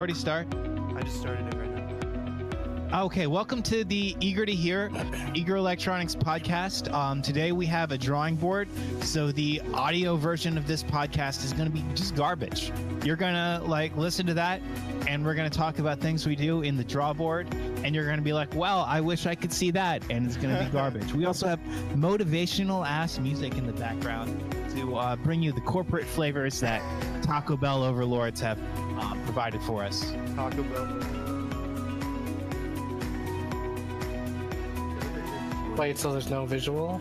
Already start? I just started it right now. Okay, welcome to the Eager to Hear Eager Electronics podcast. Today we have a drawing board, so the audio version of this podcast is going to be just garbage. You're going to listen to that, and we're going to talk about things we do in the draw board, and you're going to be like, well, I wish I could see that, and it's going to be garbage. We also have motivational ass music in the background to bring you the corporate flavors that Taco Bell overlords have provided for us. Taco Bell. Wait, so there's no visual?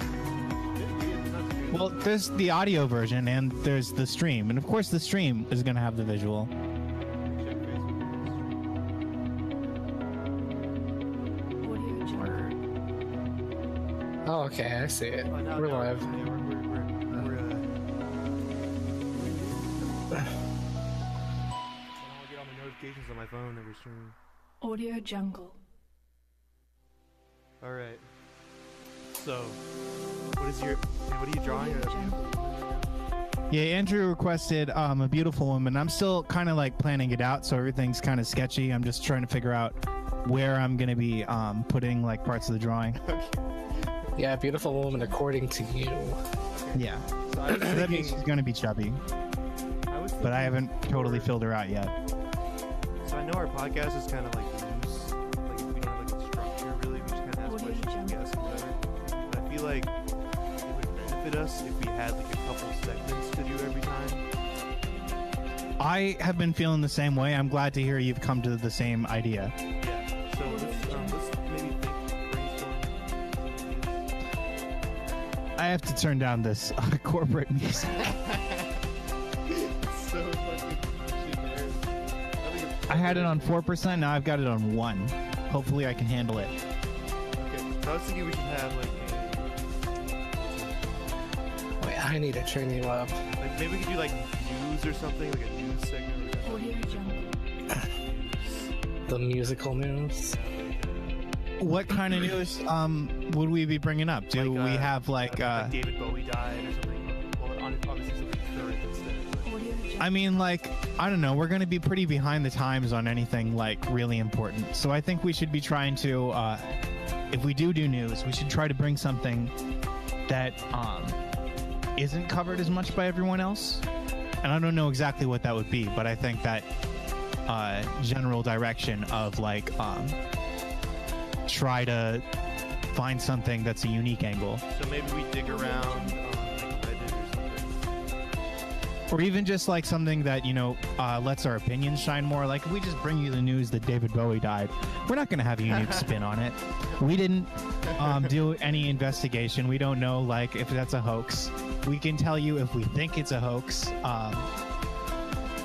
Well, there's the audio version and there's the stream. And of course the stream is going to have the visual. Oh, okay, I see it. We're live. I'll get all my notifications on my phone that we're streaming. Audio Jungle. Alright. So, what are you drawing? Audio Jungle. Yeah, Andrew requested a beautiful woman. I'm still kind of planning it out, so everything's kind of sketchy. I'm just trying to figure out where I'm going to be putting parts of the drawing. Yeah, beautiful woman according to you. Yeah. So I was That means she's going to be chubby, but I haven't totally filled her out yet. So I know our podcast is kind of loose. We don't have a structure really. We just kind of ask Audio questions and Jungle. guess whatever. But I feel like it would benefit us if we had a couple segments to do every time. I have been feeling the same way. I'm glad to hear you've come to the same idea. Yeah. So let's maybe brainstorm. I have to turn down this corporate music. So fucking generic. I had it on 4%. Now I've got it on 1. Hopefully I can handle it. Okay. So I was thinking we should have Wait, I need to turn you up. maybe we could do news or something, like a news segment. Or Audio Jungle. The musical news. What kind of news would we be bringing up? Do we have like David Bowie died or something? Well, obviously something current instead. But Audio Jungle. I mean, I don't know. We're going to be pretty behind the times on anything really important. So I think we should be trying to, if we do news, we should try to bring something that isn't covered as much by everyone else. And I don't know exactly what that would be, but I think that general direction of try to find something that's a unique angle. so maybe we dig around on Reddit or something. Or even just something that, lets our opinions shine more. If we just bring you the news that David Bowie died, we're not going to have a unique spin on it. We didn't do any investigation. We don't know, if that's a hoax. We can tell you if we think it's a hoax.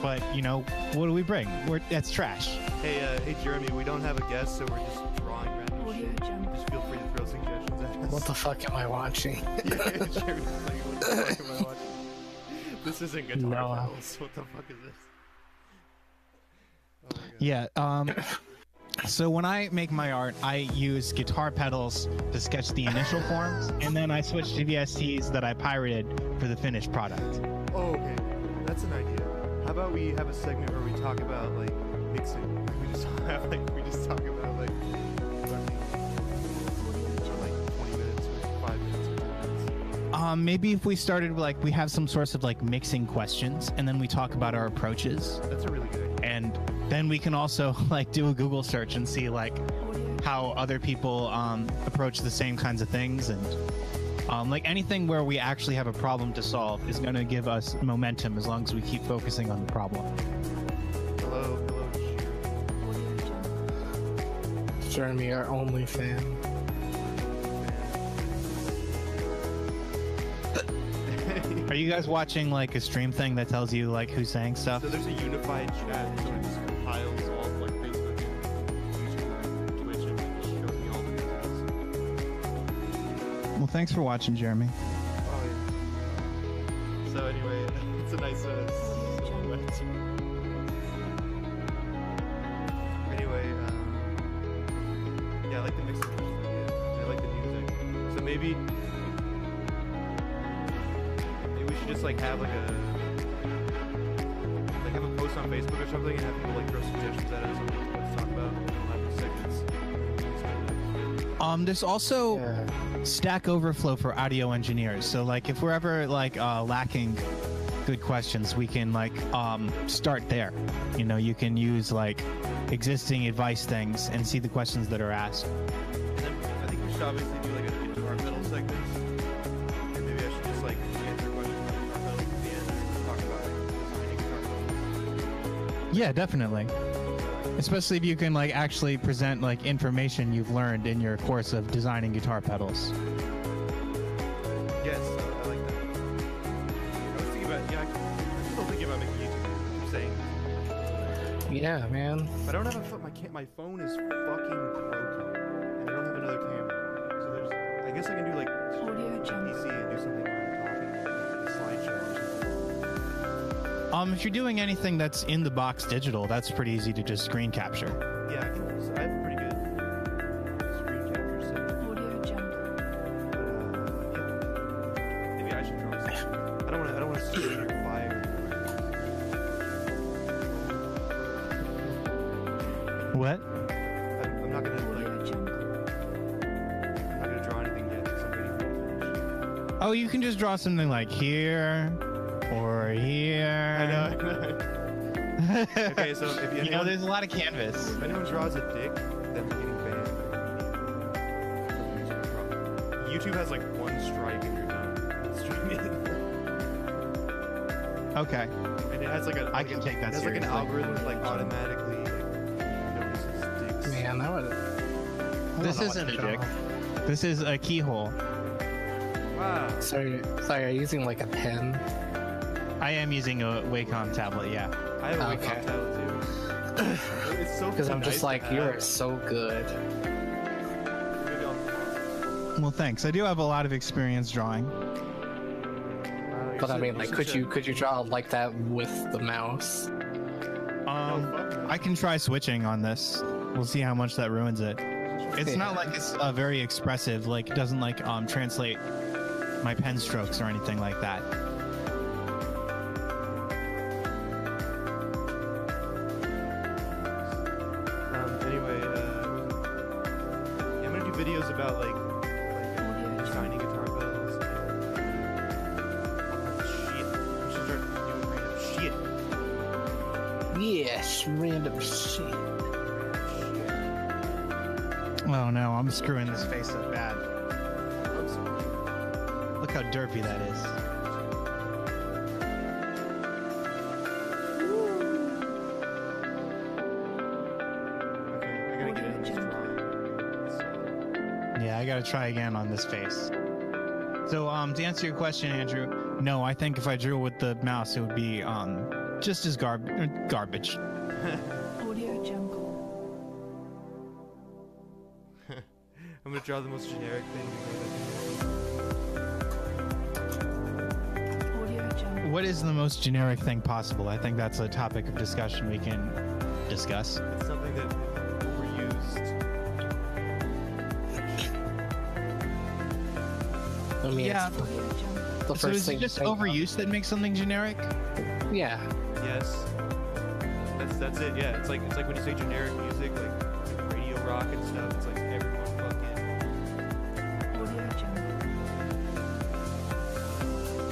But, what do we bring? That's trash. Hey Jeremy, we don't have a guest, so we're just drawing random Audio shit. Jungle. Just feel free to throw suggestions at us. What the fuck am I watching? Yeah, Jeremy's like, what the fuck am I watching? This isn't Guitar No. Battles. What the fuck is this? Oh my god. Yeah. So when I make my art, I use guitar pedals to sketch the initial forms, and then I switch to VSTs that I pirated for the finished product. Oh, okay. That's an idea. How about we have a segment where we talk about mixing? We just have we just talk about fucking for 20 minutes or 5 minutes or 10 minutes. Maybe if we started we have some sorts of mixing questions, and then we talk about our approaches, That's a really good idea. and then we can also do a Google search and see Audio how other people approach the same kinds of things, and anything where we actually have a problem to solve is going to give us momentum as long as we keep focusing on the problem. Hello, Cheer. Audio Jungle. Jeremy, our only fan. Are you guys watching a stream thing that tells you who's saying stuff? So there's a unified chat, so it just compiles all of Facebook and YouTube and Twitch and it just shows me all the videos. Well, thanks for watching, Jeremy. Oh yeah. So anyway, it's a nice silhouette. Anyway, yeah, I like the mixing idea. I like the music. So maybe we should just have have a post on Facebook or something and have people like throw suggestions at us on what to talk about. We'll have segments. There's also Yeah. Stack Overflow for audio engineers. So like if we're ever like lacking good questions, we can like start there. You know, you can use like existing advice things and see the questions that are asked. And then I think we should obviously do like a guitar pedal segment. And maybe I should just like answer questions about guitar pedals at the end and talk about designing guitar pedals. Yeah, definitely. Especially if you can like actually present like information you've learned in your course of designing guitar pedals. Yes, I like that. I was thinking about, I'm still thinking about making YouTube. I'm saying, Yeah, man. I don't have a phone. My phone is fucking broken, and I don't have another camera. So there's, I guess I can do like Audio my Jungle. PC and do something while I'm talking, like a slideshow or something. If you're doing anything that's in the box digital, that's pretty easy to just screen capture. Yeah, I have a pretty good screen capture set. Audio Jungle. But yeah, maybe I should draw something. I don't want to sit here fire. What? I'm not gonna like. Audio Jungle. I'm not gonna draw anything yet because I'm waiting for it to finish. Oh, you can just draw something like here or here. I know. Okay, so if You know, anyone, there's a lot of canvas. if anyone draws a dick, then they're getting banned. YouTube has like one strike and you're done streaming. Okay. And it has like a. I can take that It has like an seriously. algorithm that like automatically like notices dicks. Man, that would. This isn't a dick. This is a keyhole. Wow. Sorry, are you using like a pen? I am using a Wacom tablet, yeah. I have a Okay. Wacom tablet too. It's so. Because I'm nice just to like, have. you are so good. Maybe I'll- Well, thanks. I do have a lot of experience drawing. Wow, you're But I so- mean, you're like, such could you draw like that with the mouse? I can try switching on this. We'll see how much that ruins it. It's not like it's very expressive. Like, it doesn't like translate my pen strokes or anything like that. Anyway, yeah, I'm gonna do videos about like designing guitar pedals. Shit, we should start doing random shit. Yes, random shit. Oh no, I'm screwing this face up bad. Oops. Look how derpy that is. Okay, I gotta get into this drawing. Yeah, I gotta try again on this face. So, to answer your question, Andrew, no, I think if I drew with the mouse, it would be just as garbage. Audio Jungle. I'm gonna draw the most generic thing. Audio Jungle. What is the most generic thing possible? I think that's a topic of discussion we can discuss. It's something that overused. I mean, Yeah. it's Audio Jungle. the So first is thing. it just to think overuse that makes something generic? of. Yeah. Yes. That's it. Yeah. It's like when you say generic music, like radio rock and stuff. It's like everyone fucking Audio Jungle.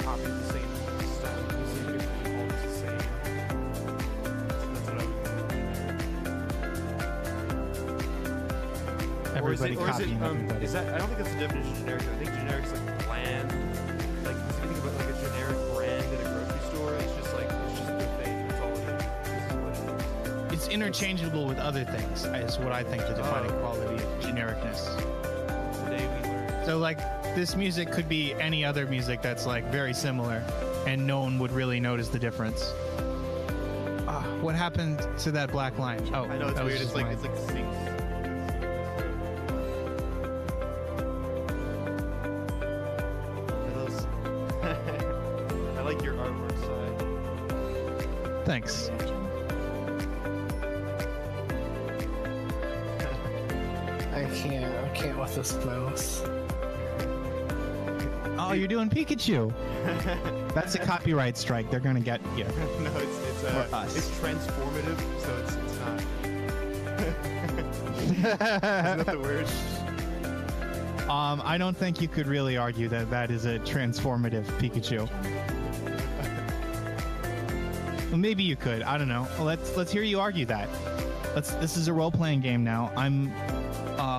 copies the same style of music. It's almost the same. That's what I would call generic. Everybody or is copying it, everybody. Is that? I don't think that's the definition of generic. I think generic is like bland. Like if you think about like a generic brand at a grocery store, it's just like it's just a good thing. That's all it is. This is what it is. It's interchangeable with other things, is what I think the defining Oh. quality of genericness. Today we learned. So, like, this music could be any other music that's, like, very similar, and no one would really notice the difference. Ah, what happened to that black line? Oh, I know it's that was weird. just It's like mine. syncs. Are those- I like your artwork side. Thanks. Audio Jungle. I can't with this mouse. Oh, you're doing Pikachu. That's a copyright strike. They're gonna get you. No, For us. it's transformative, so it's not. Isn't that the word? I don't think you could really argue that that is a transformative Pikachu. Well, maybe you could. I don't know. Well, let's hear you argue that. This is a role-playing game now. I'm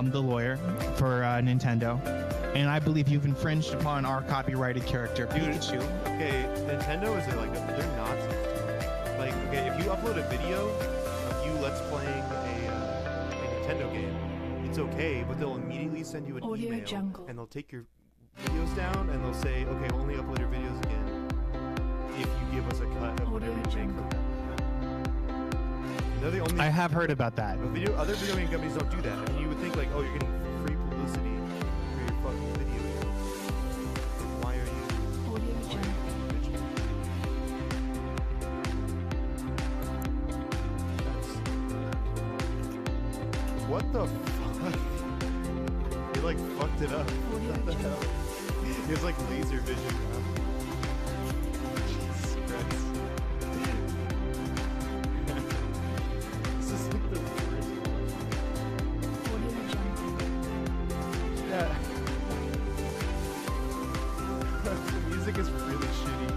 the lawyer for Nintendo, and I believe you've infringed upon our copyrighted character Pikachu. Okay, Nintendo is they're Nazis. Like, okay, if you upload a video of you let's playing a Nintendo game, it's okay, but they'll immediately send you an Audio email Jungle. and they'll take your videos down and they'll say, okay, only upload your videos again if you give us a cut of whatever you make from them. They're the only. I have heard about that. But other video game companies don't do that. I mean, you would think like, oh, you're getting free publicity for your fucking video. Why are you? Audio Jungle. What the fuck? He like fucked it up. What the hell? He has like laser vision now. Jesus Christ. This is like the worst. Audio Jungle. Yeah. The music is really shitty.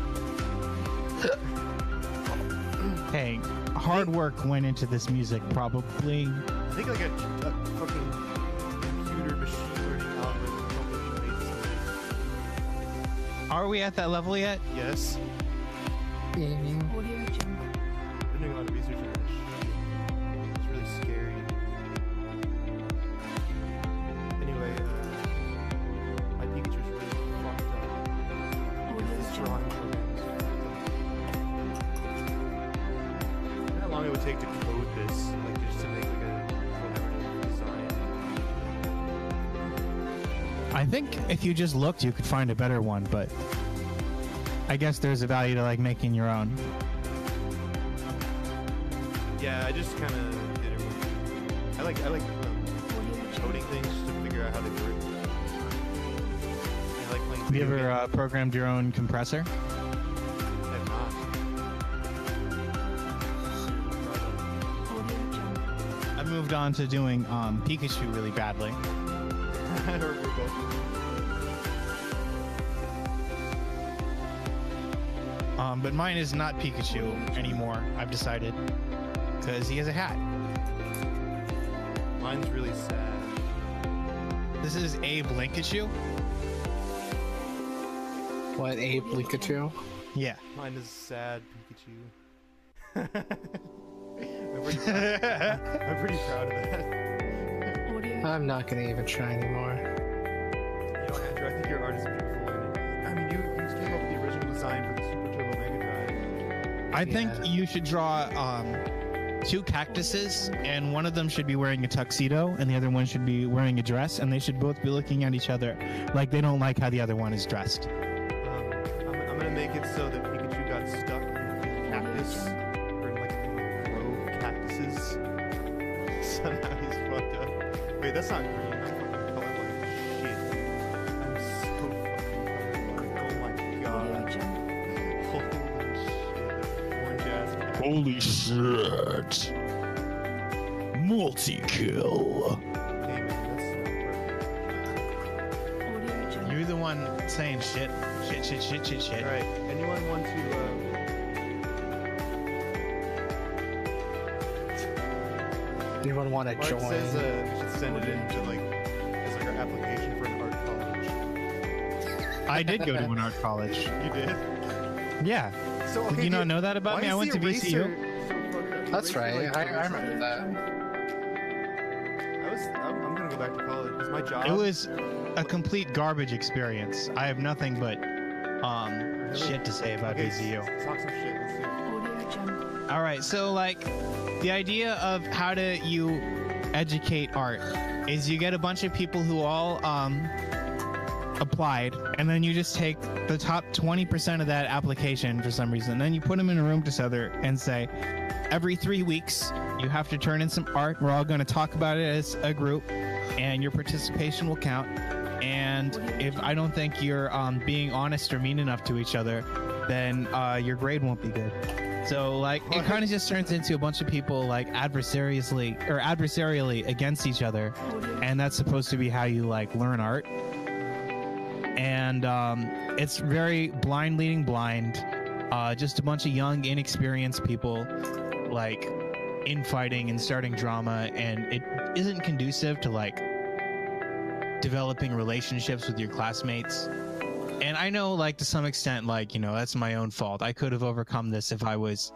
Hey, hard work went into this music, probably. I think like a fucking computer machine learning algorithm probably made this movie. Are we at that level yet? Yes. Mhm. Audio Jungle. We're doing a lot of research on this shit. It's really scary. Anyway, my Pikachu's really fucked up. Audio This Jungle. drawing program is fucked up. How long it would take to code this, like just to make like a collaborative design. I think if you just looked, you could find a better one, but I guess there's a value to like making your own. Yeah, I just kind of did it. I like Audio coding Jungle. things just to figure out how they work. I like playing. Have you video ever games. programmed your own compressor? I have not. Audio Jungle. I moved on to doing Pikachu really badly. We're both. But mine is not Pikachu anymore, I've decided. Because he has a hat. Mine's really sad. This is Abe Linkachu. What, Abe Pikachu? Yeah. Mine is sad Pikachu. I'm pretty proud. I'm pretty proud of that. Audio I'm not gonna even try anymore. You know, Andrew, I think your art is beautiful. And I mean, you came up with the original design for the Super Turbo Mega Drive. I think Yeah. you should draw two cactuses, and one of them should be wearing a tuxedo, and the other one should be wearing a dress, and they should both be looking at each other like they don't like how the other one is dressed. I'm gonna make it so that Pikachu got stuck in a cactus, or in like in grove cactuses. So now he's fucked up. Wait, that's not green. I'm fucking colorblind. Shit. I'm so fucking colorblind. Oh my Audio god. Jungle. Holy shit. Orange ass cat. Holy shit. Multi-kill. Hey man, that's not Audio Jungle. You're the one saying shit. Shit. perfect. Alright, anyone want to, Anyone want to Mark join? says we should send it in to like, as like our application for an art college. I did go to an art college. You did? Yeah. So, Did you not know that about why me? is I went the to VCU. eraser so fucked up? The That's eraser, right. like, I eraser- remember that. I'm gonna go back to college. It's my job. It was a complete garbage experience. I have nothing but shit to say about okay, VCU. Talk some shit. Let's see. Audio Jungle. All right, so like the idea of how to you educate art is you get a bunch of people who all applied, and then you just take the top 20% of that application for some reason, and then you put them in a room together and say, every 3 weeks you have to turn in some art. We're all going to talk about it as a group, and your participation will count. And and if I don't think you're being honest or mean enough to each other, then your grade won't be good. So like it kind of just turns into a bunch of people like adversarially against each other, and that's supposed to be how you like learn art. And it's very blind leading blind. Just a bunch of young, inexperienced people like infighting and starting drama, and it isn't conducive to like developing relationships with your classmates. And I know, like, to some extent, like, you know, that's my own fault. I could have overcome this if I was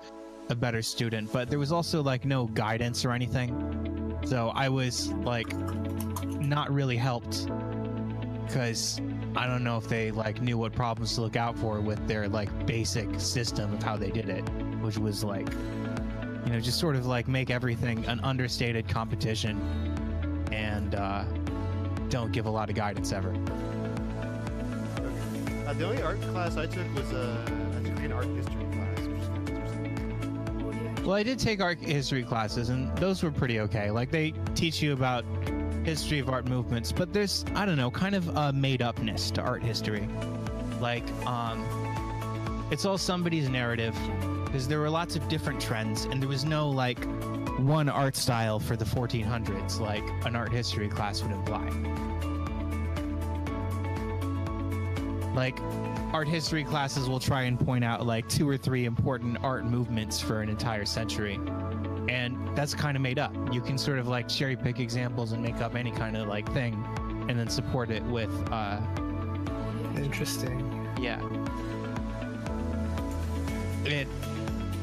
a better student, but there was also, like, no guidance or anything. So I was, like, not really helped because I don't know if they, like, knew what problems to look out for with their, like, basic system of how they did it, which was, like, you know, just sort of, like, make everything an understated competition and don't give a lot of guidance ever. The only art class I took was I took an art history class, which is kind of interesting. Well, I did take art history classes, and those were pretty okay. Like, they teach you about history of art movements, but there's, I don't know, kind of a made-upness to art history. Like, it's all somebody's narrative, because there were lots of different trends, and there was no, like, one art style for the 1400s, like an art history class would imply. Like, art history classes will try and point out like 2 or 3 important art movements for an entire century, and that's kind of made up. You can sort of like cherry pick examples and make up any kind of like thing and then support it with Interesting. yeah, it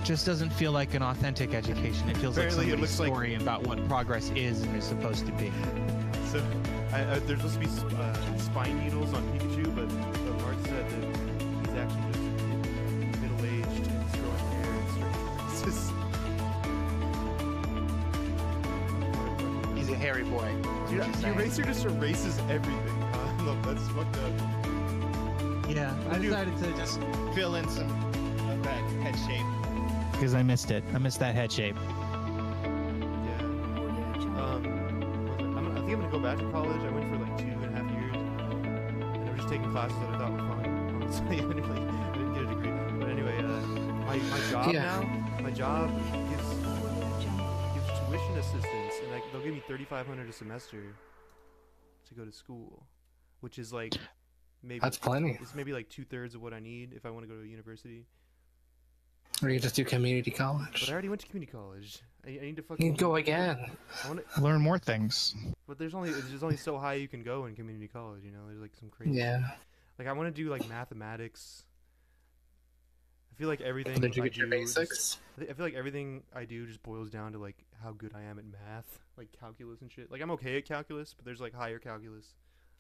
just doesn't feel like an authentic education. It feels Apparently, like it somebody's looks like- story about what progress is and is supposed to be. So, there's supposed to be spine needles on Pikachu, but Mark said that he's actually just middle-aged and he's growing hair and straight. He's a hairy boy. Dude, the eraser just erases everything. Look, that's fucked up. Yeah, I Dude. decided to just fill in some of that head shape because I missed it. I missed that head shape. Yeah. I think I'm gonna go back to college. I went for like 2.5 years, and I was just taking classes that I thought were fun. Honestly, I didn't get a degree. But anyway, my job Yeah. now, my job gives tuition assistance, and they'll give me $3,500 a semester to go to school, which is like maybe That's plenty. it's maybe like 2/3 of what I need if I want to go to university. Or you just do community But college. I already went to community college. I need to You fucking can go again. I want Learn more things. But there's only so high you can go in community college, you know. There's like some crazy. Yeah. Like I want to do like mathematics. I feel like everything. Did you I get your do just- basics? I feel like everything I do just boils down to like how good I am at math, like calculus and shit. Like I'm okay at calculus, but there's like higher calculus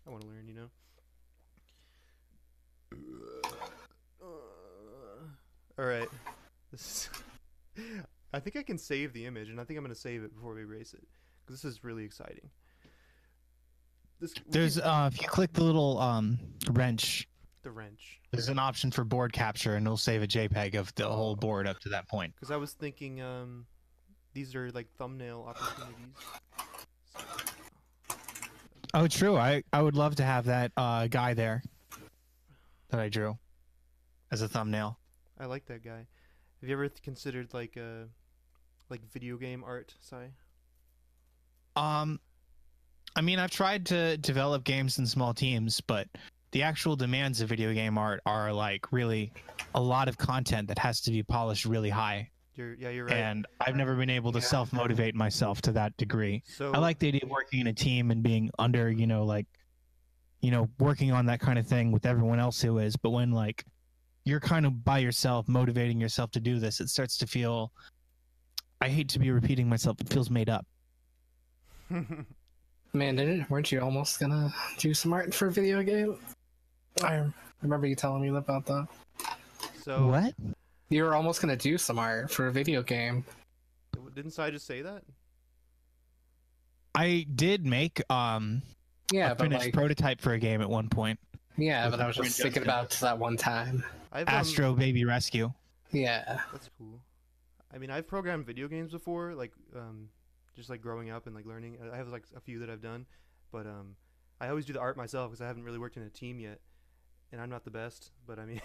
I want to learn, you know. All right. This is I think I can save the image, and I think I'm gonna save it before we erase it, because this is really exciting. This There's if you click the little wrench, the wrench. there's an option for board capture, and it'll save a JPEG of the whole board up to that point. Because I was thinking, these are like thumbnail opportunities. Oh, true. I would love to have that guy there that I drew as a thumbnail. I like that guy. Have you ever considered like video game art, Sai? I mean, I've tried to develop games in small teams, but the actual demands of video game art are like really a lot of content that has to be polished really high. You're right. And I've never been able to self-motivate myself to that degree. So I like the idea of working in a team and being under, working on that kind of thing with everyone else who is. But when like you're kind of by yourself, motivating yourself to do this, it starts to feel, I hate to be repeating myself, it feels made up. Man, weren't you almost gonna do some art for a video game? I remember you telling me about that. So What? You were almost gonna do some art for a video game. didn't Sai just say that? I did make Yeah, a but finished like, prototype for a game at one point. yeah, but I was With just thinking about that one time. I've Astro Baby Rescue. Yeah. That's cool. I mean, I've programmed video games before, like just like growing up and like learning. I have like a few that I've done, but I always do the art myself because I haven't really worked in a team yet, and I'm not the best. But I mean,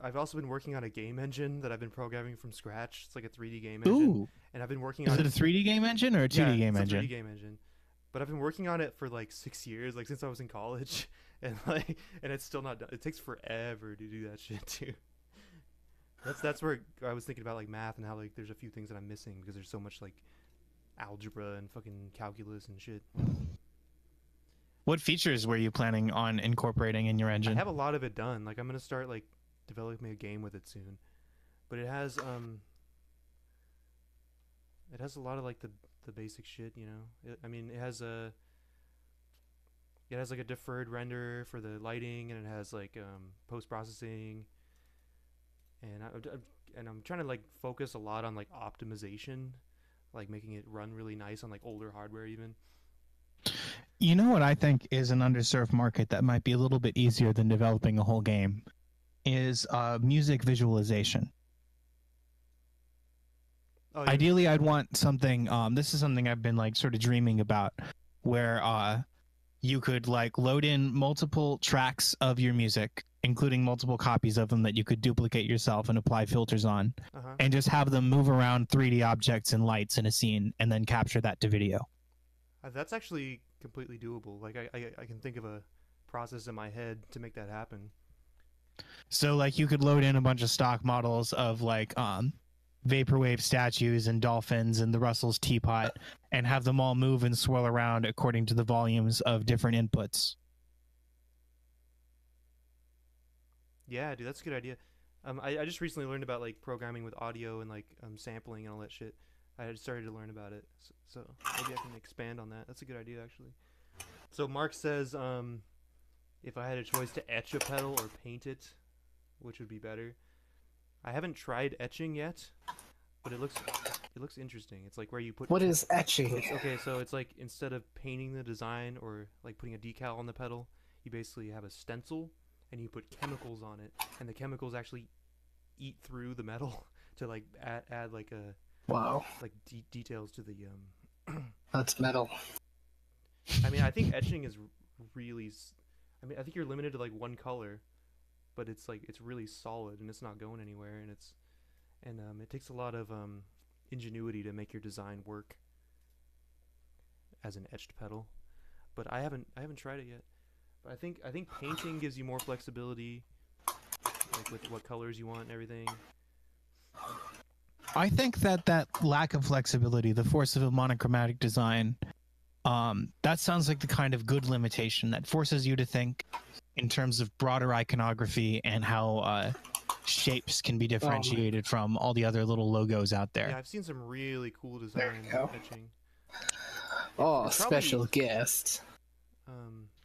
I've also been working on a game engine that I've been programming from scratch. It's like a 3D game engine, Ooh, and I've been working is on it a 3D game engine or a 2D game it's engine? a 3D game engine. But I've been working on it for like 6 years, like since I was in college, and it's still not done. It takes forever to do that shit too. That's where I was thinking about like math and how like there's a few things that I'm missing because there's so much like algebra and fucking calculus and shit. What features were you planning on incorporating in your I engine? have a lot of it done. Like I'm gonna start like developing a game with it soon, but it has a lot of like the basic shit, you know. It has like a deferred render for the lighting, and it has like post processing, and I'm trying to like focus a lot on like optimization, like making it run really nice on like older hardware even. You know what I think is an underserved market that might be a little bit easier than developing a whole game is music visualization. Oh, yeah. Ideally, I'd want something. This is something I've been like sort of dreaming about, where you could like load in multiple tracks of your music, including multiple copies of them that you could duplicate yourself and apply filters on, Uh-huh. and just have them move around 3D objects and lights in a scene, and then capture that to video. That's actually completely doable. Like I can think of a process in my head to make that happen. So like you could load in a bunch of stock models of like vaporwave statues and dolphins and the Russell's teapot, and have them all move and swirl around according to the volumes of different inputs. Yeah, dude, that's a good idea. I just recently learned about like programming with audio and like sampling and all that shit. I had started to learn about it, so maybe I can expand on that. That's a good idea, actually. So Mark says, if I had a choice to etch a pedal or paint it, which would be better? I haven't tried etching yet, but it looks interesting. It's like where you put. What is etching? Okay, so it's like instead of painting the design or like putting a decal on the pedal, you basically have a stencil and you put chemicals on it, and the chemicals actually eat through the metal to like add like a. Wow, Like details to the that's metal. I mean, I think etching is really I mean, I think you're limited to like one color, but it's like it's really solid and it's not going anywhere, and it takes a lot of ingenuity to make your design work as an etched pedal. But I haven't tried it yet. But I think painting gives you more flexibility, like with what colors you want and everything. I think that lack of flexibility, the force of a monochromatic design, that sounds like the kind of good limitation that forces you to think in terms of broader iconography and how shapes can be differentiated from all the other little logos out there. Yeah, I've seen some really cool There design you go. etching. Oh, It's probably- special guest.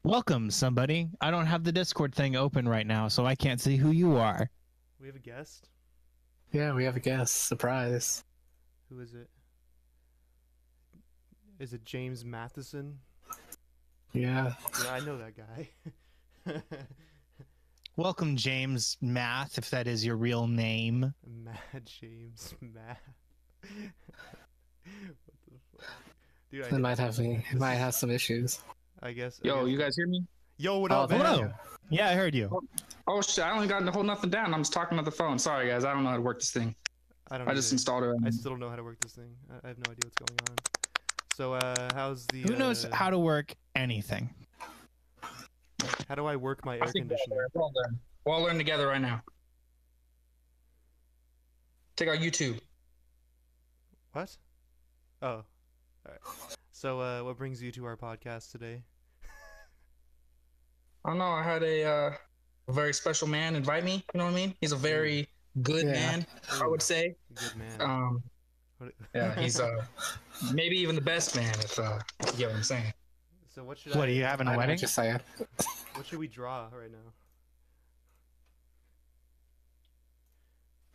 Welcome, somebody. I don't have the Discord thing open right now, so I can't see who you are. We have a guest. Yeah, we have a guest. Surprise. Who is it? Is it James Matheson? Yeah. Yeah, I know that guy. Welcome, James Math, if that is your real name. Mad James Math. What the fuck? Dude, It might have some issues. I guess. Yo, you guys hear me? Yo, what Oh, up, man? Hello. Yeah, I heard you. Oh shit, I only got the whole nothing down. I'm just talking on the phone. Sorry guys, I don't know how to work this thing. I don't. I just either. installed it. I still don't know how to work this thing. I have no idea what's going on. So, how's the? Who knows how to work anything? How do I work my I air think conditioner? we'll all learn together right now. Take out YouTube. What? Oh, all right. So, what brings you to our podcast today? I don't know. I had a very special man invite me. You know what I mean? He's a very good Yeah. man, I would say. Good man. What- Yeah, he's maybe even the best man if you get what I'm saying. So what should What, are you having a I know wedding? what you're saying. What should we draw right now?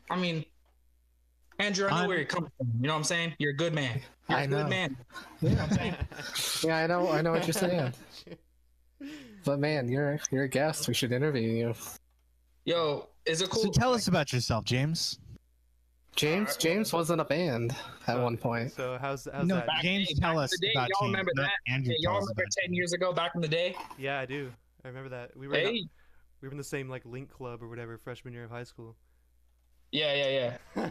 I mean, Andrew, I know where you're coming from. You know what I'm saying? You're a good man. You're I a know. good man. Yeah, yeah, I know what you're saying. But man, you're a guest. We should interview you. Yo, is it cool? So tell us about yourself, James. James was in a band at one point. So how's No, that? James, Hey, tell back us in the day, about y'all James. remember Not that? Andrew, Hey, y'all tell us remember about 10 years ago, back in the day? Yeah, I do. I remember that. We were Hey. we were in the same like link club or whatever freshman year of high school. Yeah. I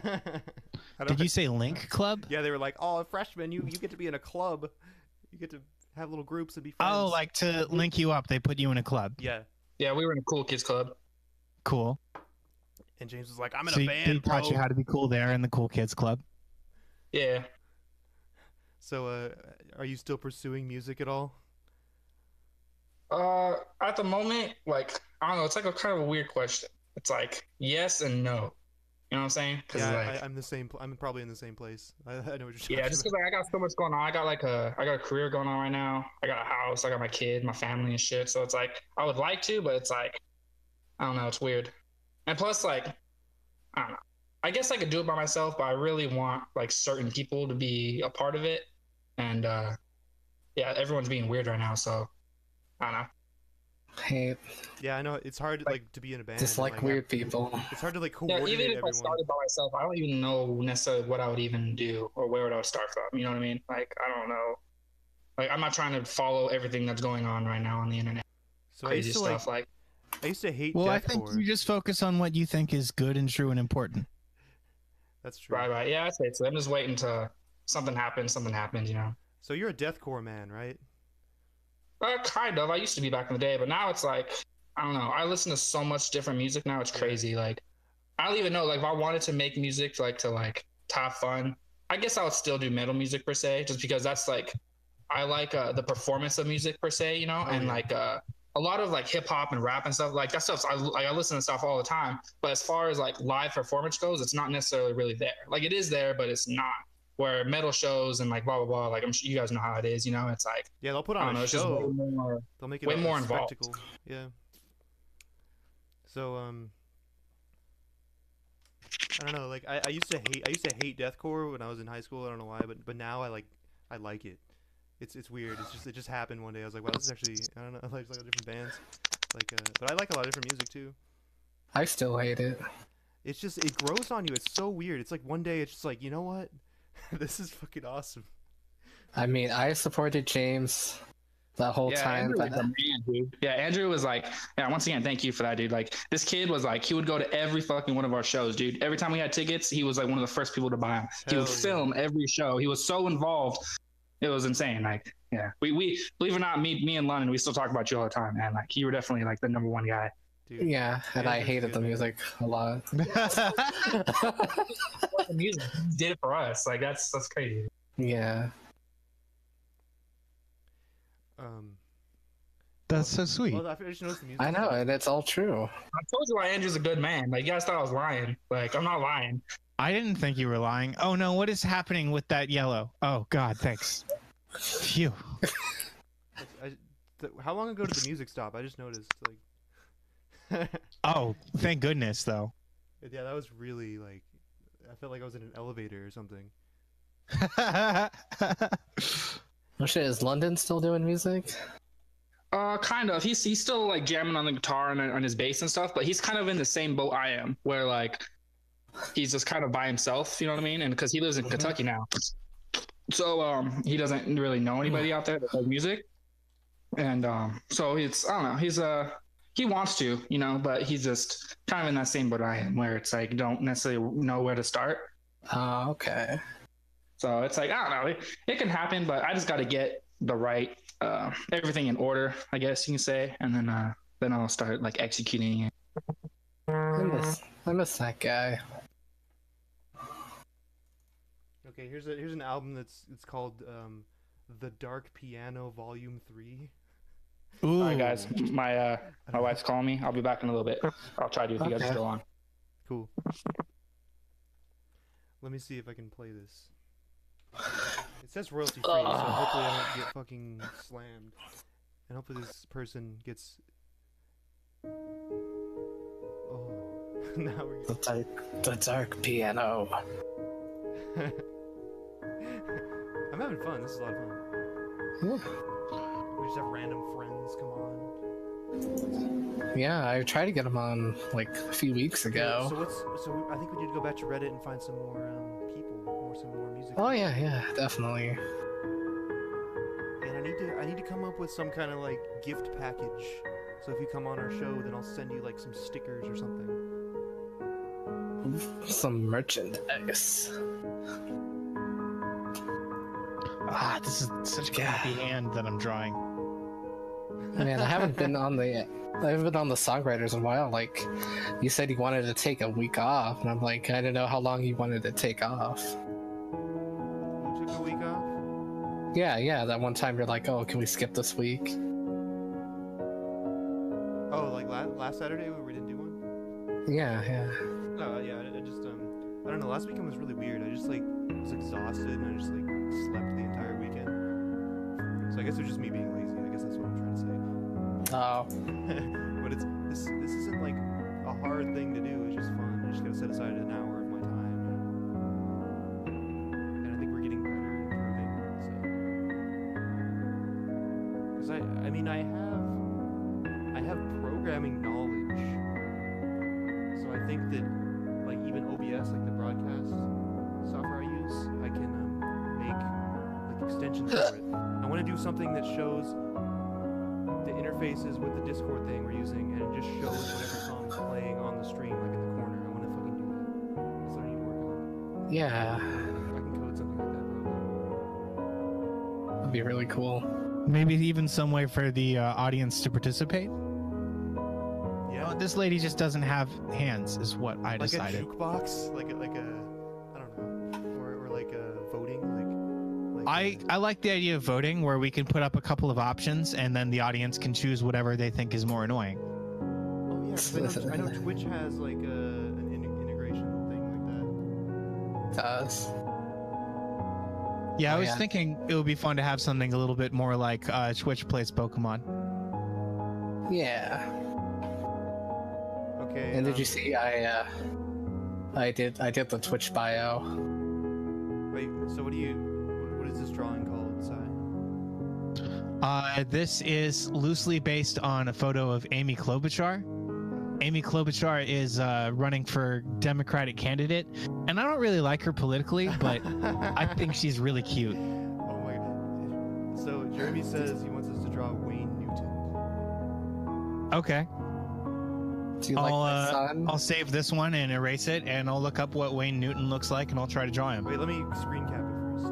don't Did you say Link Club? Yeah, they were like, "Oh, freshman, you get to be in a club. You get to have little groups and be friends." Oh, like to link you up, they put you in a club. yeah. Yeah, we were in a cool kids club. Cool. And James was like, "I'm in So a they band, bro." taught you how to be cool there in the Cool Kids Club. Yeah. So, are you still pursuing music at all? At the moment, like, I don't know, it's like a kind of a weird question. It's like yes and no. You know what I'm saying? Cause Yeah, like, I'm the same. I'm probably in the same place. I know what you're talking yeah, just because like, I got so much going on. I got a career going on right now. I got a house. I got my kid, my family, and shit. So it's like I would like to, but it's like I don't know. It's weird. And plus, like I don't know. I guess I could do it by myself, but I really want like certain people to be a part of it. And yeah, everyone's being weird right now, so I don't know. Hey, Yeah, I know it's hard like to be in a band. just and, like weird people. It's hard to like Yeah, coordinate even if I everyone. started by myself, I don't even know necessarily what I would even do or where would I start from. You know what I mean? Like I don't know. Like I'm not trying to follow everything that's going on right now on the internet. So Crazy stuff. I used to hate Well, deathcore. I think you just focus on what you think is good and true and important. That's true. Right. Yeah, I'd say so. I'm just waiting to something happens, you know. So you're a deathcore man, right? Kind of. I used to be back in the day, but now it's like I don't know. I listen to so much different music now. It's crazy. Like I don't even know. Like if I wanted to make music to have fun, I guess I would still do metal music per se, just because that's like I like the performance of music per se, you know, Oh, and yeah. like a lot of like hip hop and rap and stuff like that stuff. I listen to stuff all the time, but as far as like live performance goes, it's not necessarily really there. Like it is there, but it's not. Where metal shows and like blah blah blah, like I'm sure you guys know how it is, you know. It's like Yeah, they'll put I don't on know, a it's just show. way more. They'll make it way a more involved. spectacle. Yeah. So I don't know. Like I used to hate deathcore when I was in high school. I don't know why, but now I like it. It's weird. It just happened one day. I was like, wow, this is actually I don't know. I like different bands. Like but I like a lot of different music too. I still hate it. It's just it grows on you. It's so weird. It's like one day it's just like, you know what? This is fucking awesome. I mean, I supported James that whole time, Andrew but was a man, dude. Yeah, Andrew was like, yeah. Once again, thank you for that, dude. Like, this kid was like, he would go to every fucking one of our shows, dude. Every time we had tickets, he was like one of the first people to buy them. He would Hell yeah. film every show. He was so involved. It was insane. Like, yeah, we believe it or not, me and London, we still talk about you all the time, man. Like, you were definitely like the number one guy. Dude. yeah, and I Andrew's hated good, the man. music a lot. The music he did it for us. Like, that's crazy. Yeah. That's so sweet. Well, I just noticed the music. I know, and it's all true. I told you why Andrew's a good man. Like, you guys thought I was lying. Like, I'm not lying. I didn't think you were lying. Oh no, what is happening with that yellow? Oh God, thanks. Phew. How long ago did the music stop? I just noticed. Like. Oh, thank goodness though. Yeah, that was really like. I felt like I was in an elevator or something. Oh shit, is London still doing music? Kind of. He's still like jamming on the guitar and on his bass and stuff, but he's kind of in the same boat I am, where like he's just kind of by himself. You know what I mean? And because he lives in Kentucky now, so he doesn't really know anybody out there that does music, and so it's I don't know. He's he wants to, you know, but he's just kind of in that same boat I am, where it's like don't necessarily know where to start. Oh, okay. So it's like I don't know. It can happen, but I just got to get the right everything in order, I guess you can say, and then I'll start like executing it. I miss that guy. Okay, here's an album it's called The Dark Piano Volume 3. Ooh. All right, guys, my wife's calling me. I'll be back in a little bit. I'll try to if you guys are Okay. still on. Cool. Let me see if I can play this. It says royalty free, so hopefully I don't get fucking slammed. And hopefully this person gets. Oh, now we're. The dark piano. I'm having fun. This is a lot of fun. We just have random friends come on. Yeah, I tried to get him on like a few weeks ago. So I think we need to go back to Reddit and find some more people, some more music. Oh yeah, definitely. And I need to come up with some kind of like gift package. So if you come on our show, then I'll send you like some stickers or something. Some merchandise. Ah, this is such a crappy hand that I'm drawing. Man, I haven't been on the songwriters in a while. Like, you said you wanted to take a week off, and I'm like, I didn't know how long you wanted to take off. You took a week off? Yeah, that one time you're like, oh, can we skip this week? Oh, like last Saturday we didn't do one? Yeah. No, yeah, I just I don't know. Last weekend was really weird. I just like was exhausted and I just like slept the entire weekend. So I guess it was just me being lazy. I guess that's what I'm trying to say. Oh, But this isn't like a hard thing to do. It's just fun. I just gotta set aside an hour of my time. And I think we're getting better and improving. So, because I mean I have programming knowledge. So I think that like even OBS, like the broadcast software I use, I can make like extensions for it. I want to do something that shows the interfaces with the Discord thing we're using, and it just shows whatever song's playing on the stream, like in the corner. I want to fucking do that. That's what I need to work on. yeah, I can code something like that, probably. that'd be really cool. Maybe even some way for the audience to participate. Yeah. Oh, this lady just doesn't have hands, is what I Like decided. a jukebox, like a I don't know, or like a voting, like I like the idea of voting where we can put up a couple of options and then the audience can choose whatever they think is more annoying. Oh yeah, 'cause I know Twitch has like an integration thing like that. Does. Yeah, I Oh, was yeah. thinking it would be fun to have something a little bit more like Twitch plays Pokemon. Yeah. Okay. And did you see I did the Twitch bio. Wait. So what is this drawing called, Sai? This is loosely based on a photo of Amy Klobuchar. Amy Klobuchar is running for Democratic candidate, and I don't really like her politically, but I think she's really cute. Oh my god. So Jeremy says he wants us to draw Wayne Newton. Okay, Do you like my son? I'll save this one and erase it, and I'll look up what Wayne Newton looks like, and I'll try to draw him. Wait, let me screen cap it first.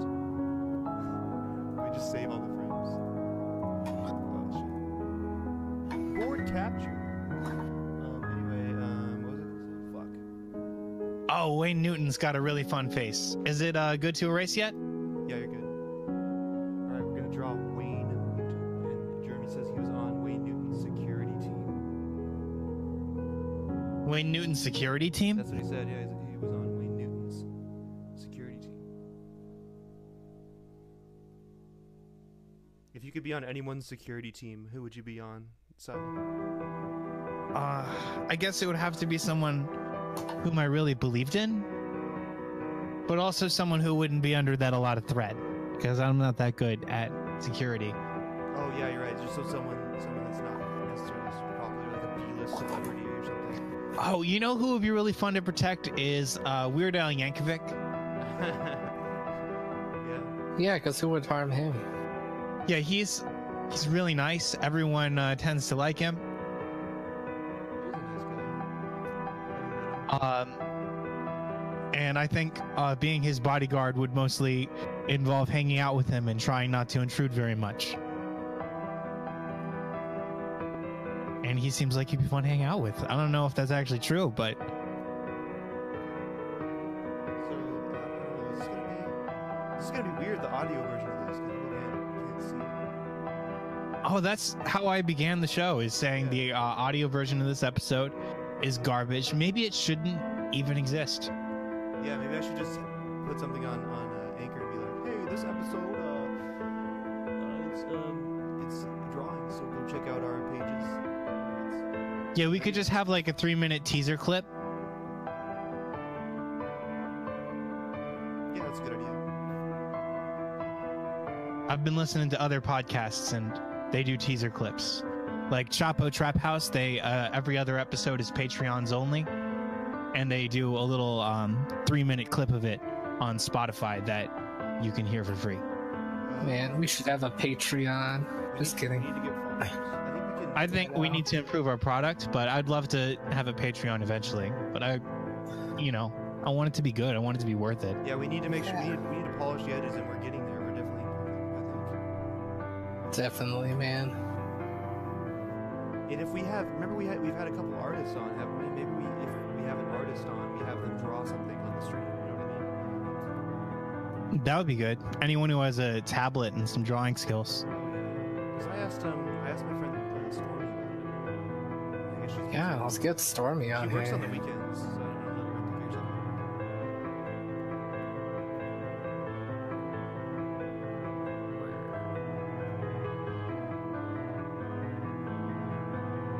Let me just save all the frames. Oh shit. Board capture. Anyway, what was it? Fuck. Oh, Wayne Newton's got a really fun face. Is it good to erase yet? Yeah, you're good. Alright, we're gonna draw Wayne Newton. And Jeremy says he was on Wayne Newton's security team. Wayne Newton's security team? That's what he said, yeah, he was on Wayne Newton's security team. If you could be on anyone's security team, who would you be on? So, I guess it would have to be someone whom I really believed in, but also someone who wouldn't be under that a lot of threat, because I'm not that good at security. oh yeah, you're right. Just so someone that's not necessarily super popular, like a B-list celebrity or something. Oh, you know who would be really fun to protect is Weird Al Yankovic. Yeah. Yeah, because who would harm him? Yeah, he's really nice. Everyone tends to like him. He's a nice guy. And I think being his bodyguard would mostly involve hanging out with him and trying not to intrude very much. And he seems like he'd be fun to hang out with. I don't know if that's actually true, but So, I don't know. This is gonna be weird. The audio version of this, because people can't see it. oh, that's how I began the show, is saying the audio version of this episode is garbage. Maybe it shouldn't even exist. Yeah, maybe I should just put something on Anchor and be like, hey, this episode, it's drawing, so go check out our pages. Yeah, we could just have like a 3-minute teaser clip. Yeah, that's a good idea. I've been listening to other podcasts and they do teaser clips. like Chapo Trap House, they every other episode is Patreons only, and they do a little 3-minute clip of it on Spotify that you can hear for free. Man, we should have a Patreon. Just We kidding. need to get followers. I think we need to improve our product, but I'd love to have a Patreon eventually. But I want it to be good. I want it to be worth it. Yeah, we need to make sure we need to polish the edges, and we're getting there. We're definitely improving, Definitely, man. I think. And if we have, remember we've had a couple artists on, haven't we? Maybe if we have an artist on, we have them draw something on the stream. You know what I mean? That would be good. Anyone who has a tablet and some drawing skills. Because I asked my friend Stormy about it. I guess she's Yeah, let's get Stormy on she works here. on the weekends, so I don't know. We'll have to figure something out.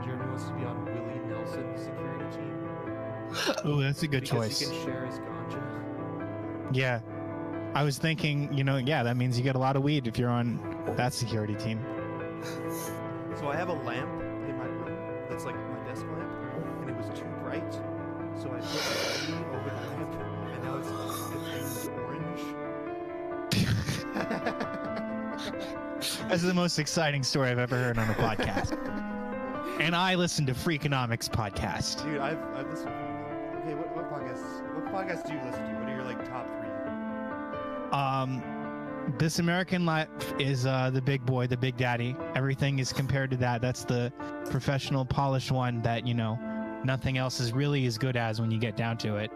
Jeremy wants to be on Willie Nelson's security team. Oh, that's a good because choice. he can share his ganja. Yeah. I was thinking, that means you get a lot of weed if you're on that security team. So I have a lamp in my room that's like my desk lamp, and it was too bright, so I put the LED over the lamp, and now it's orange. That's the most exciting story I've ever heard on a podcast. And I listen to Freakonomics podcast. Dude, I've listened. Okay, what podcasts do you listen to? What are your like top 3? This American Life is the big boy, the big daddy. Everything is compared to that. That's the professional, polished one that nothing else is really as good as when you get down to it.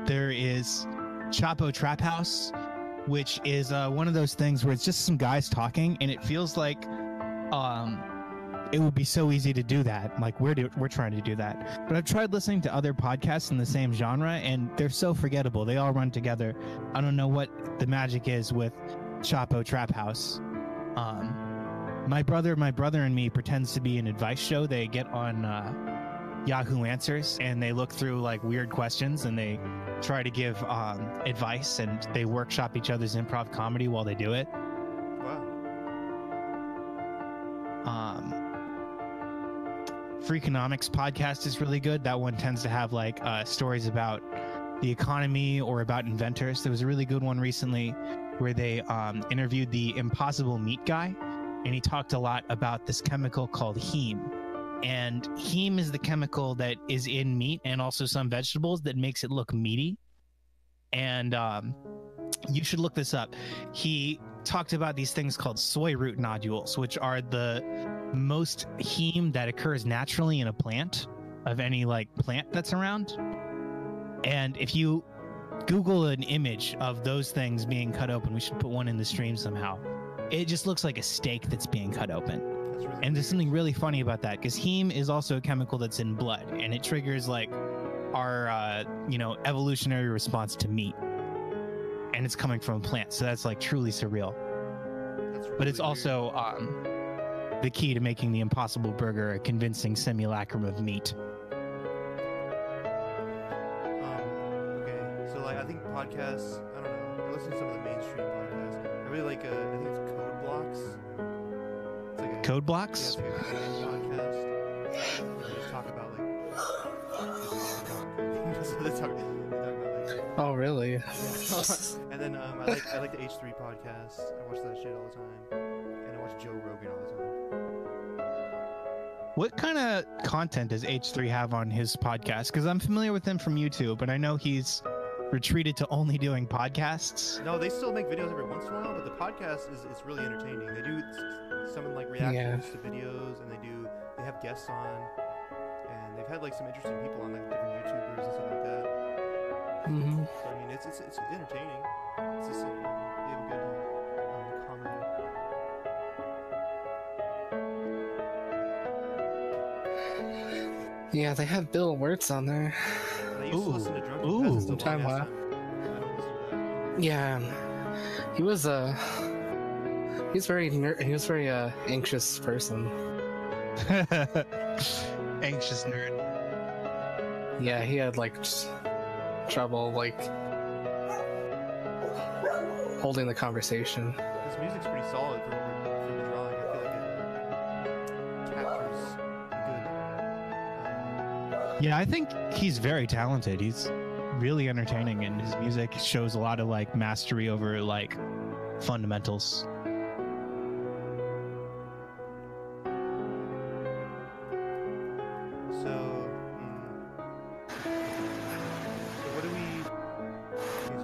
There is Chapo Trap House, which is one of those things where it's just some guys talking, and it feels like it would be so easy to do that. Like we're trying to do that. But I've tried listening to other podcasts in the same genre, and they're so forgettable. They all run together. I don't know what the magic is with Chapo Trap House. My brother and me pretends to be an advice show. They get on Yahoo Answers, and they look through like weird questions, and they try to give advice, and they workshop each other's improv comedy while they do it. Wow. Freakonomics podcast is really good. That one tends to have like stories about the economy or about inventors. There was a really good one recently where they interviewed the Impossible Meat guy, and he talked a lot about this chemical called heme. And heme is the chemical that is in meat and also some vegetables that makes it look meaty. And you should look this up. He talked about these things called soy root nodules, which are the most heme that occurs naturally in a plant of any like plant that's around. And if you Google an image of those things being cut open, we should put one in the stream somehow. It just looks like a steak that's being cut open. That's really And there's something really funny about that because heme is also a chemical that's in blood, and it triggers like our evolutionary response to meat, and it's coming from a plant, so that's like truly surreal. That's But it's really also the key to making the Impossible Burger a convincing simulacrum of meat. Okay, so like I think podcasts. I don't know. I listen to some of the mainstream podcasts. I really like. I think it's Code Blocks. It's like a Code Yeah, blocks? it's like a coding podcast. They just talk about like. So they talk about like. Oh, really? And then I like the H3 podcast. I watch that shit all the time. And I watch Joe Rogan all the time. What kind of content does H3 have on his podcast? Because I'm familiar with him from YouTube, and I know he's retreated to only doing podcasts. No, they still make videos every once in a while, but the podcast is really entertaining. They do some like reactions to videos, and they have guests on, and they've had like some interesting people on, like different YouTubers and stuff like that. Mm-hmm. So I mean, it's entertaining. It's just they have a good comedy. Yeah, they have Bill Wirtz on there. And I used to listen to Drunken Ooh. Peasants a long Time ass out. time. I don't listen to that. Yeah, he was he was very anxious person. Anxious nerd. Yeah, he had like trouble like holding the conversation. His music's pretty solid for the drawing. I feel like Yeah, I think he's very talented. He's really entertaining, and his music shows a lot of like mastery over like fundamentals. So, so what do we?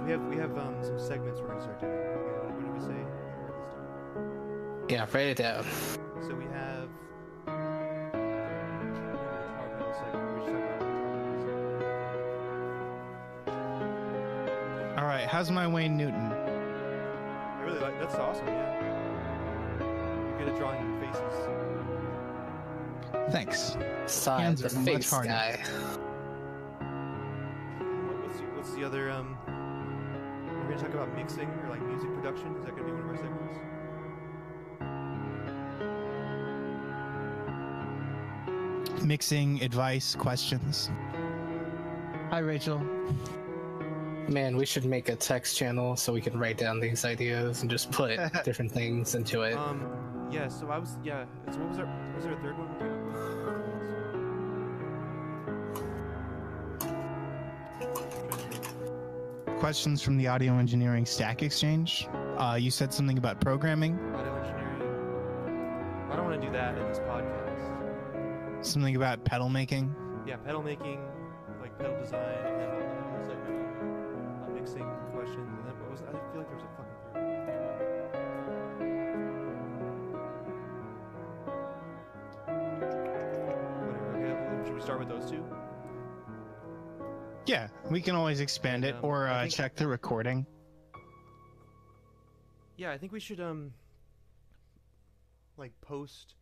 Okay, so we have some segments we're gonna start doing. Okay, what did we say? Yeah, write it down. So we have. Guitar pedal segment. We just talked about guitar All right, how's my Wayne Newton? pedals. I really like. That's awesome. Yeah. You're good at drawing faces. Thanks. Side Hands the are much face harder. guy. What's the other We're gonna talk about mixing or like music production. Is that gonna be one of our segments? Mixing, advice, questions. Hi, Rachel. Man, we should make a text channel so we can write down these ideas and just put different things into it. Yeah. So I was. Yeah. So what was our third one? Questions from the Audio Engineering Stack Exchange. You said something about programming, Audio engineering. I don't want to do that in this podcast. something about pedal making. Yeah, pedal making, like pedal design, and then another segment on mixing questions. And then what was? I feel like there was a fucking third. Whatever. Okay. Should we start with those two? Yeah, we can always expand it or I think- check the recording. Yeah, I think we should like post.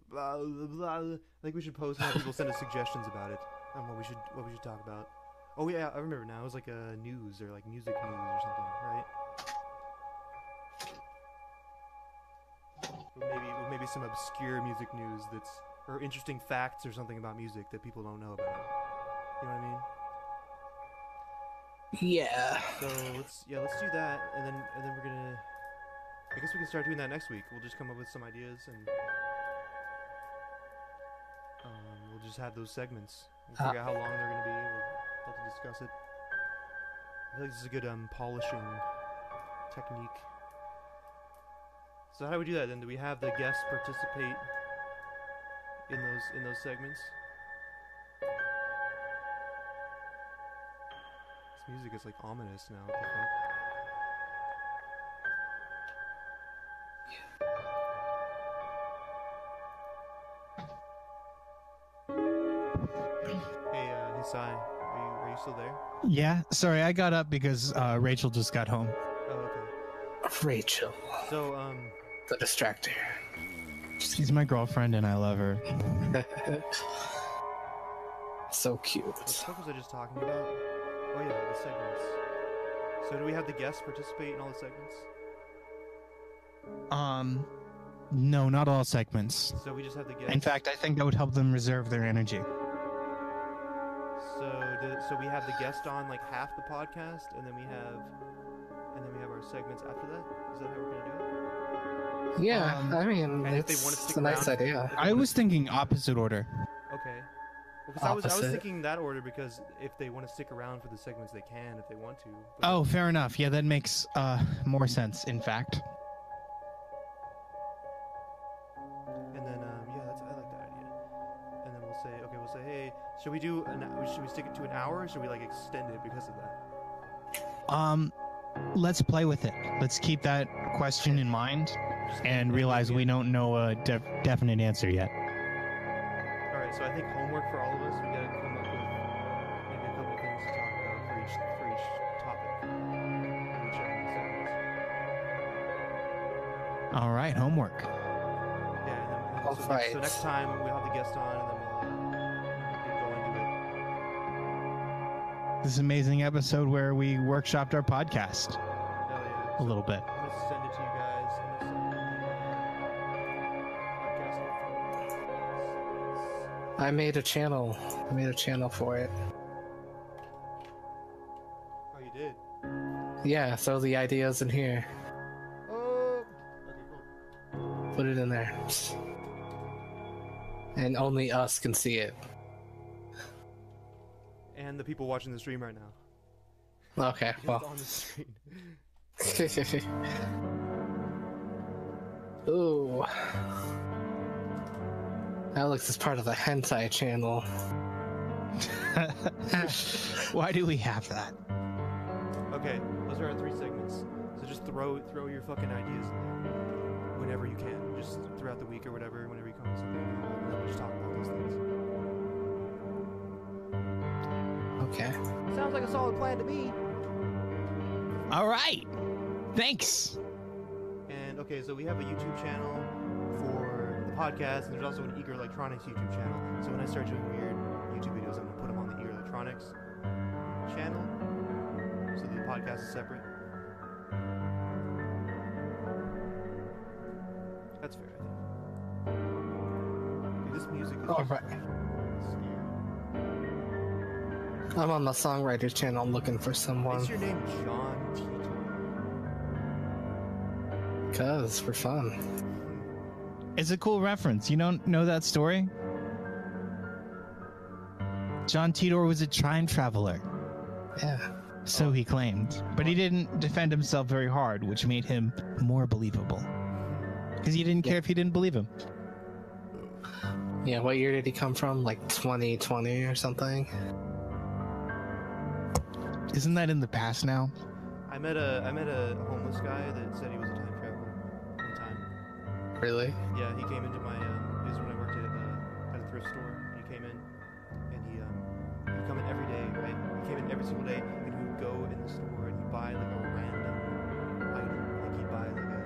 Blah, blah, blah. I think we should post and have people send us suggestions about it and what we should talk about. Oh yeah, I remember now. It was like a news or like music news or something, right? Maybe some obscure music news that's or interesting facts or something about music that people don't know about. You know what I mean? Yeah. So let's do that, and then we're gonna. I guess we can start doing that next week. We'll just come up with some ideas, and we'll just have those segments. We'll figure out how long they're gonna be. We'll have to discuss it. I feel like this is a good polishing technique. So how do we do that then? Do we have the guests participate in those segments? This music is like ominous now. What the fuck? Hey, Sai, are you still there? Yeah, sorry, I got up because Rachel just got home. Oh, okay. Rachel, So, the distractor. She's my girlfriend and I love her. So cute. what the fuck was I just talking about? Oh yeah, the segments. So do we have the guests participate in all the segments? No, not all segments. So we just have the guests. In fact, I think that would help them reserve their energy. So we have the guest on like half the podcast, and then we have our segments after that. Is that how we're gonna do it? Yeah, I mean, and if they wanna it's stick a nice around- idea. I was thinking opposite order. Okay. Because I was Opposite. thinking that order because if they want to stick around for the segments, they can if they want to. But Oh, fair enough. Yeah, that makes more sense, in fact. And then I like that idea. And then we'll say, hey, should we stick it to an hour, or should we like extend it because of that? Let's play with it. Let's keep that question in mind and realize we don't know a definite answer yet. All right, so I think homework for all of us. We gotta come up with maybe a couple things to talk about for each topic. Each segments. All right, homework. Yeah, and then All so right. next time we'll have the guest on, and then we'll get going into it. This amazing episode where we workshopped our podcast Hell yeah. a little bit. I'm gonna send it to you guys. I'm gonna send it to the podcast. I made a channel. I made a channel for it. Oh, you did? Yeah, throw the ideas in here. Oh. Okay, cool. Put it in there. And only us can see it. and the people watching the stream right now. Okay, It's well. on the screen. Ooh. Alex is part of the hentai channel. Why do we have that? Okay, those are our 3 segments. So just throw your fucking ideas in there whenever you can, just throughout the week or whatever, whenever you come to something, and then we just talk about those things. Okay. Sounds like a solid plan to me. All right. Thanks. And okay, so we have a YouTube channel for the podcast, and there's also an Eager Electronics YouTube channel. So when I start doing weird YouTube videos, I'm gonna put them on the Eager Electronics channel, so the podcast is separate. That's fair, I think. Dude, this music is Alright. scary. I'm on the songwriters channel looking for someone. Is your name John Titor? Cause for fun. It's a cool reference. You don't know that story? John Titor was a time traveler, Yeah. so he claimed. But he didn't defend himself very hard, which made him more believable. Because he didn't care if you didn't believe him. Yeah, what year did he come from? Like 2020 or something? Isn't that in the past now? I met a homeless guy that said he was a time traveler one time. Really? Yeah, he came into my this is when I worked at a thrift store. He came in and he would come in every day, right? He came in every single day, and he would go in the store and he'd buy like a random item, like he'd buy like a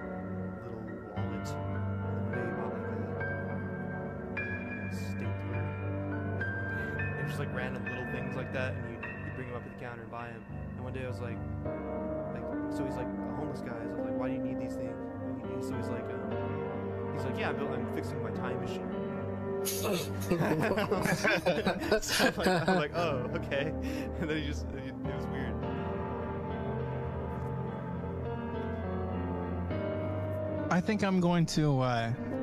little wallet, and then one day he bought like a stapler, and just like random little things like that, and he'd bring him up to the counter and buy him. And one day I was like, so he's like a homeless guy. So I was like, why do you need these things? And so he's like, yeah, I'm fixing my time machine. So I'm like, oh, okay. And then it was weird. I think I'm going to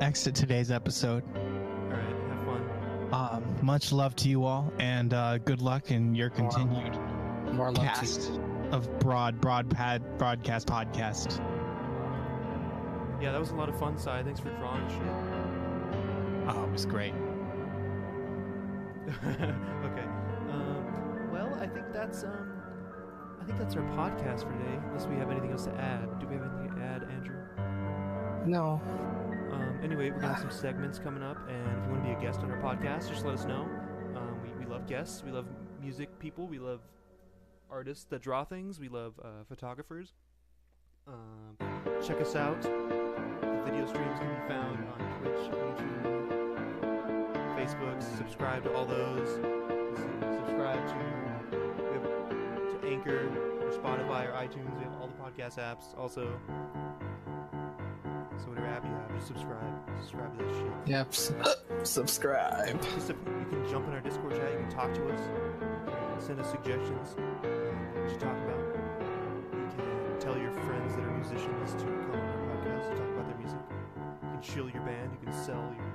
exit today's episode. All right, have fun. Much love to you all, and good luck in your continued More love to cast of broadcast podcast. Yeah, that was a lot of fun, Si. Thanks for drawing shit. Oh, it was great. Okay. Well, I think that's our podcast for today. Unless we have anything else to add. Do we have anything to add, Andrew? No. Anyway, we're gonna have some segments coming up, and if you want to be a guest on our podcast, just let us know. We love guests. We love music people. We love artists that draw things. We love photographers. Check us out. The video streams can be found on Twitch, YouTube, Facebook. Subscribe to all those. Subscribe to Anchor or Spotify or iTunes. We have all the podcast apps. Also, so whatever app you have, just subscribe. Subscribe to that shit. Yep. Subscribe. You can jump in our Discord chat. You can talk to us. You can send us suggestions. What you talk about. You can tell your friends that are musicians to come on our podcast and talk about their music. You can shill your band. You can sell your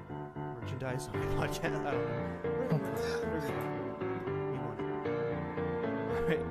merchandise on our podcast. I don't know. Whatever you want. We want it. All right.